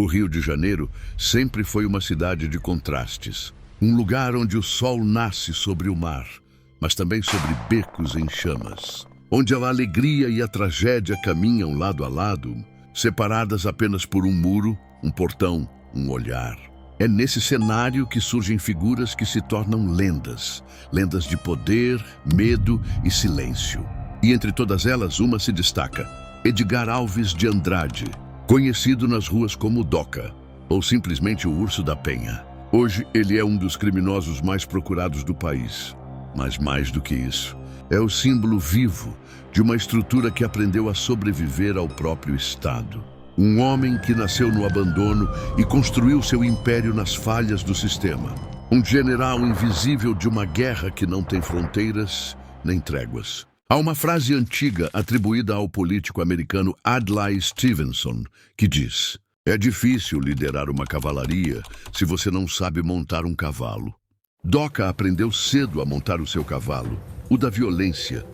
O Rio de Janeiro sempre foi uma cidade de contrastes. Um lugar onde o sol nasce sobre o mar, mas também sobre becos em chamas. Onde a alegria e a tragédia caminham lado a lado, separadas apenas por um muro, um portão, um olhar. É nesse cenário que surgem figuras que se tornam lendas. Lendas de poder, medo e silêncio. E entre todas elas, uma se destaca: Edgar Alves de Andrade, conhecido nas ruas como Doca, ou simplesmente o Urso da Penha. Hoje, ele é um dos criminosos mais procurados do país. Mas mais do que isso, é o símbolo vivo de uma estrutura que aprendeu a sobreviver ao próprio Estado. Um homem que nasceu no abandono e construiu seu império nas falhas do sistema. Um general invisível de uma guerra que não tem fronteiras nem tréguas. Há uma frase antiga atribuída ao político americano Adlai Stevenson que diz: é difícil liderar uma cavalaria se você não sabe montar um cavalo. Doca aprendeu cedo a montar o seu cavalo, o da violência,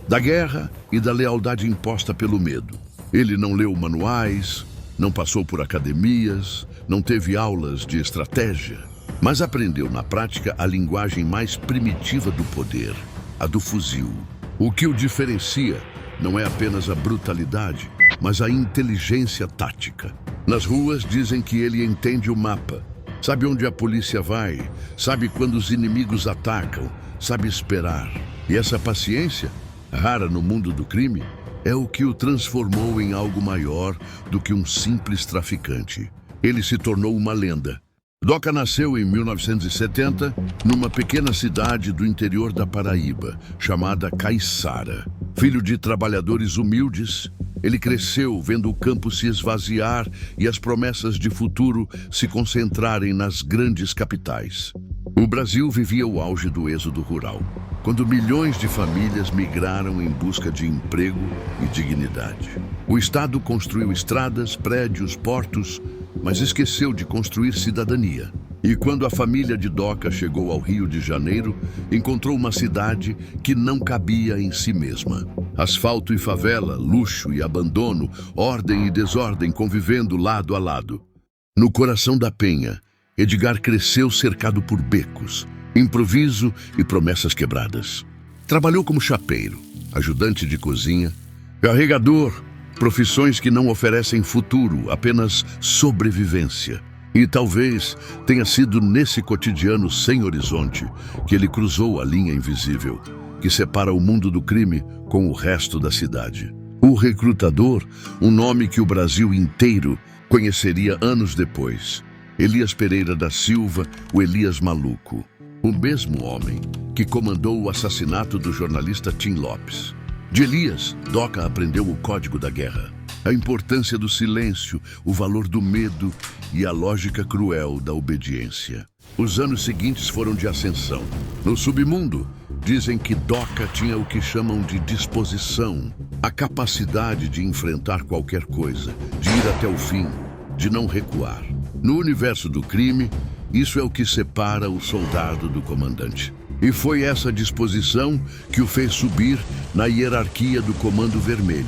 da guerra e da lealdade imposta pelo medo. Ele não leu manuais, não passou por academias, não teve aulas de estratégia, mas aprendeu na prática a linguagem mais primitiva do poder, a do fuzil. O que o diferencia não é apenas a brutalidade, mas a inteligência tática. Nas ruas dizem que ele entende o mapa, sabe onde a polícia vai, sabe quando os inimigos atacam, sabe esperar. E essa paciência, rara no mundo do crime, é o que o transformou em algo maior do que um simples traficante. Ele se tornou uma lenda. Doca nasceu em 1970 numa pequena cidade do interior da Paraíba, chamada Caiçara. Filho de trabalhadores humildes, ele cresceu vendo o campo se esvaziar e as promessas de futuro se concentrarem nas grandes capitais. O Brasil vivia o auge do êxodo rural, quando milhões de famílias migraram em busca de emprego e dignidade. O Estado construiu estradas, prédios, portos, mas esqueceu de construir cidadania. E quando a família de Doca chegou ao Rio de Janeiro, encontrou uma cidade que não cabia em si mesma. Asfalto e favela, luxo e abandono, ordem e desordem convivendo lado a lado. No coração da Penha, Edgar cresceu cercado por becos, improviso e promessas quebradas. Trabalhou como chapeiro, ajudante de cozinha, carregador, profissões que não oferecem futuro, apenas sobrevivência. E talvez tenha sido nesse cotidiano sem horizonte que ele cruzou a linha invisível, que separa o mundo do crime com o resto da cidade. O recrutador, um nome que o Brasil inteiro conheceria anos depois. Elias Pereira da Silva, o Elias Maluco. O mesmo homem que comandou o assassinato do jornalista Tim Lopes. De Elias, Doca aprendeu o código da guerra, a importância do silêncio, o valor do medo e a lógica cruel da obediência. Os anos seguintes foram de ascensão. No submundo, dizem que Doca tinha o que chamam de disposição, a capacidade de enfrentar qualquer coisa, de ir até o fim, de não recuar. No universo do crime, isso é o que separa o soldado do comandante. E foi essa disposição que o fez subir na hierarquia do Comando Vermelho,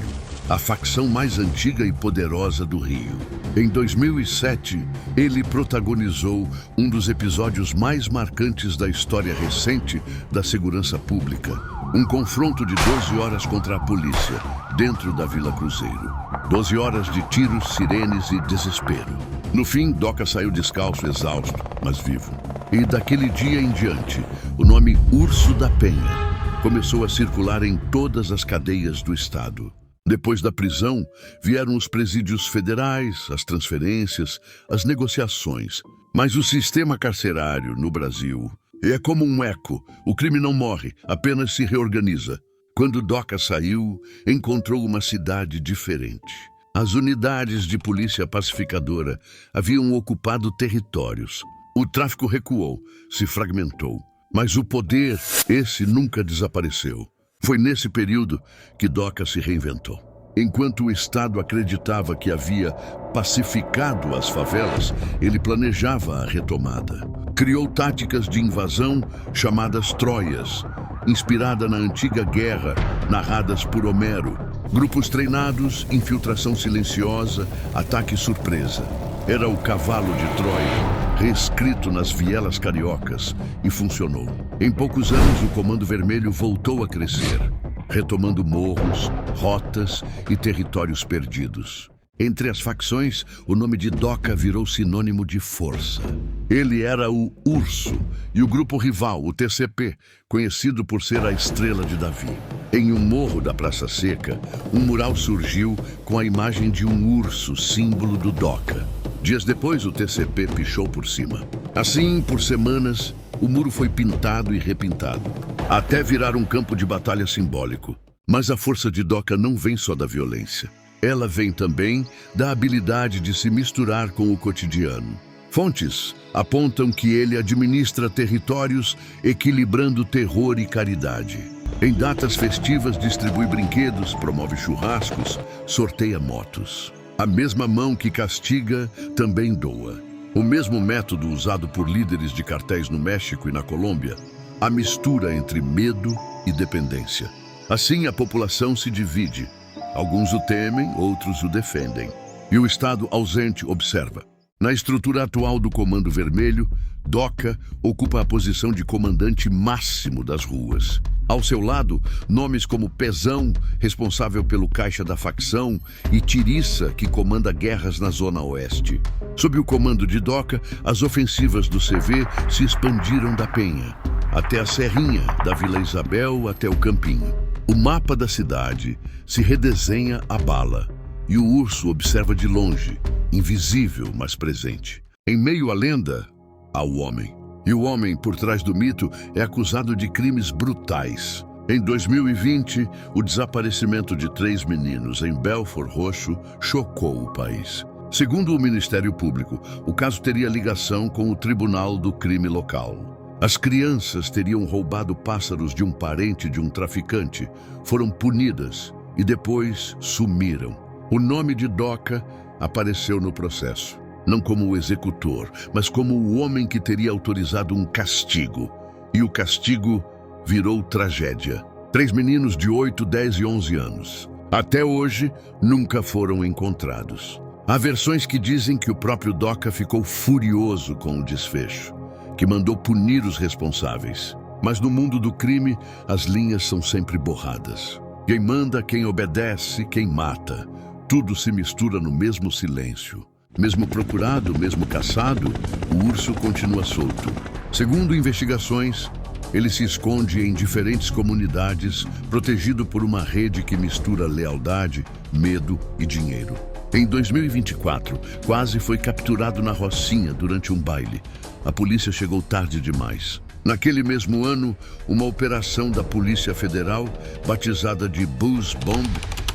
a facção mais antiga e poderosa do Rio. Em 2007, ele protagonizou um dos episódios mais marcantes da história recente da segurança pública. Um confronto de 12 horas contra a polícia, dentro da Vila Cruzeiro. 12 horas de tiros, sirenes e desespero. No fim, Doca saiu descalço, exausto, mas vivo. E daquele dia em diante, o nome Urso da Penha começou a circular em todas as cadeias do Estado. Depois da prisão, vieram os presídios federais, as transferências, as negociações. Mas o sistema carcerário no Brasil é como um eco. O crime não morre, apenas se reorganiza. Quando Doca saiu, encontrou uma cidade diferente. As unidades de polícia pacificadora haviam ocupado territórios. O tráfico recuou, se fragmentou. Mas o poder, esse nunca desapareceu. Foi nesse período que Doca se reinventou. Enquanto o Estado acreditava que havia pacificado as favelas, ele planejava a retomada. Criou táticas de invasão chamadas Troias, inspirada na antiga guerra, narradas por Homero. Grupos treinados, infiltração silenciosa, ataque surpresa. Era o cavalo de Troia, reescrito nas vielas cariocas, e funcionou. Em poucos anos, o Comando Vermelho voltou a crescer, retomando morros, rotas e territórios perdidos. Entre as facções, o nome de Doca virou sinônimo de força. Ele era o Urso, e o grupo rival, o TCP, conhecido por ser a Estrela de Davi. Em um morro da Praça Seca, um mural surgiu com a imagem de um urso, símbolo do Doca. Dias depois, o TCP pichou por cima. Assim, por semanas, o muro foi pintado e repintado, até virar um campo de batalha simbólico. Mas a força de Doca não vem só da violência. Ela vem também da habilidade de se misturar com o cotidiano. Fontes apontam que ele administra territórios equilibrando terror e caridade. Em datas festivas distribui brinquedos, promove churrascos, sorteia motos. A mesma mão que castiga também doa. O mesmo método usado por líderes de cartéis no México e na Colômbia, a mistura entre medo e dependência. Assim, a população se divide. Alguns o temem, outros o defendem. E o Estado ausente observa. Na estrutura atual do Comando Vermelho, Doca ocupa a posição de comandante máximo das ruas. Ao seu lado, nomes como Pezão, responsável pelo caixa da facção, e Tiriça, que comanda guerras na Zona Oeste. Sob o comando de Doca, as ofensivas do CV se expandiram da Penha, até a Serrinha, da Vila Isabel até o Campinho. O mapa da cidade se redesenha à bala, e o urso observa de longe, invisível, mas presente. Em meio à lenda, há o homem. E o homem, por trás do mito, é acusado de crimes brutais. Em 2020, o desaparecimento de 3 meninos em Belford Roxo chocou o país. Segundo o Ministério Público, o caso teria ligação com o Tribunal do Crime local. As crianças teriam roubado pássaros de um parente de um traficante, foram punidas e depois sumiram. O nome de Doca apareceu no processo, não como o executor, mas como o homem que teria autorizado um castigo. E o castigo virou tragédia. 3 meninos de 8, 10 e 11 anos. Até hoje, nunca foram encontrados. Há versões que dizem que o próprio Doca ficou furioso com o desfecho, que mandou punir os responsáveis. Mas no mundo do crime, as linhas são sempre borradas. Quem manda, quem obedece, quem mata. Tudo se mistura no mesmo silêncio. Mesmo procurado, mesmo caçado, o urso continua solto. Segundo investigações, ele se esconde em diferentes comunidades, protegido por uma rede que mistura lealdade, medo e dinheiro. Em 2024, quase foi capturado na Rocinha durante um baile. A polícia chegou tarde demais. Naquele mesmo ano, uma operação da Polícia Federal, batizada de Buzz Bomb,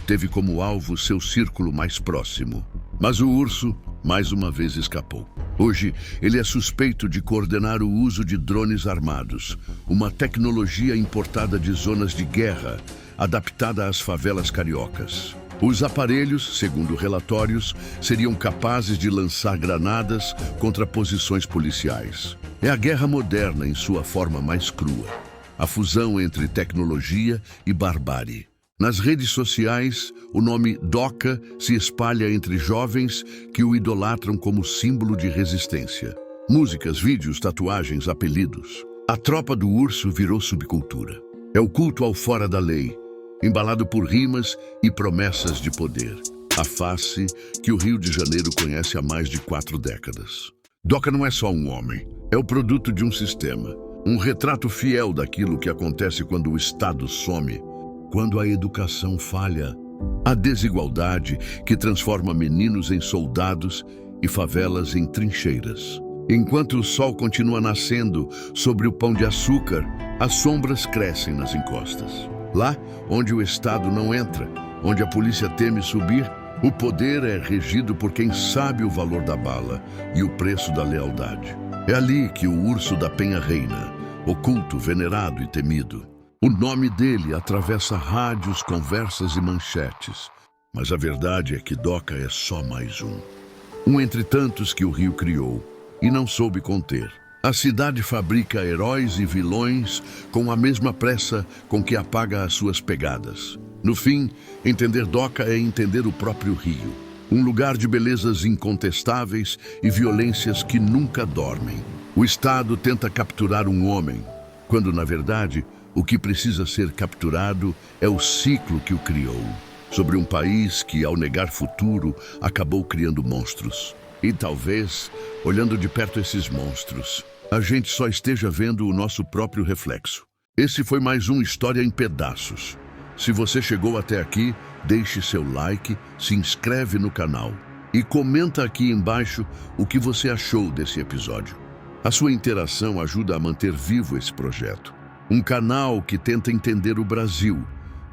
teve como alvo seu círculo mais próximo. Mas o urso, mais uma vez, escapou. Hoje, ele é suspeito de coordenar o uso de drones armados, uma tecnologia importada de zonas de guerra, adaptada às favelas cariocas. Os aparelhos, segundo relatórios, seriam capazes de lançar granadas contra posições policiais. É a guerra moderna em sua forma mais crua, a fusão entre tecnologia e barbárie. Nas redes sociais, o nome Doca se espalha entre jovens que o idolatram como símbolo de resistência. Músicas, vídeos, tatuagens, apelidos. A tropa do urso virou subcultura. É o culto ao fora da lei, embalado por rimas e promessas de poder. A face que o Rio de Janeiro conhece há mais de 4 décadas. Doca não é só um homem, é o produto de um sistema. Um retrato fiel daquilo que acontece quando o Estado some, quando a educação falha. A desigualdade que transforma meninos em soldados e favelas em trincheiras. Enquanto o sol continua nascendo sobre o Pão de Açúcar, as sombras crescem nas encostas. Lá, onde o Estado não entra, onde a polícia teme subir, o poder é regido por quem sabe o valor da bala e o preço da lealdade. É ali que o urso da Penha reina, oculto, venerado e temido. O nome dele atravessa rádios, conversas e manchetes. Mas a verdade é que Doca é só mais um. Um entre tantos que o Rio criou e não soube conter. A cidade fabrica heróis e vilões com a mesma pressa com que apaga as suas pegadas. No fim, entender Doca é entender o próprio Rio. Um lugar de belezas incontestáveis e violências que nunca dormem. O Estado tenta capturar um homem, quando, na verdade, o que precisa ser capturado é o ciclo que o criou. Sobre um país que, ao negar futuro, acabou criando monstros. E talvez, olhando de perto esses monstros, a gente só esteja vendo o nosso próprio reflexo. Esse foi mais um História em Pedaços. Se você chegou até aqui, deixe seu like, se inscreve no canal e comenta aqui embaixo o que você achou desse episódio. A sua interação ajuda a manter vivo esse projeto. Um canal que tenta entender o Brasil,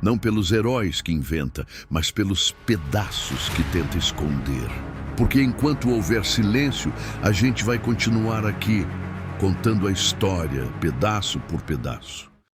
não pelos heróis que inventa, mas pelos pedaços que tenta esconder. Porque enquanto houver silêncio, a gente vai continuar aqui, contando a história, pedaço por pedaço.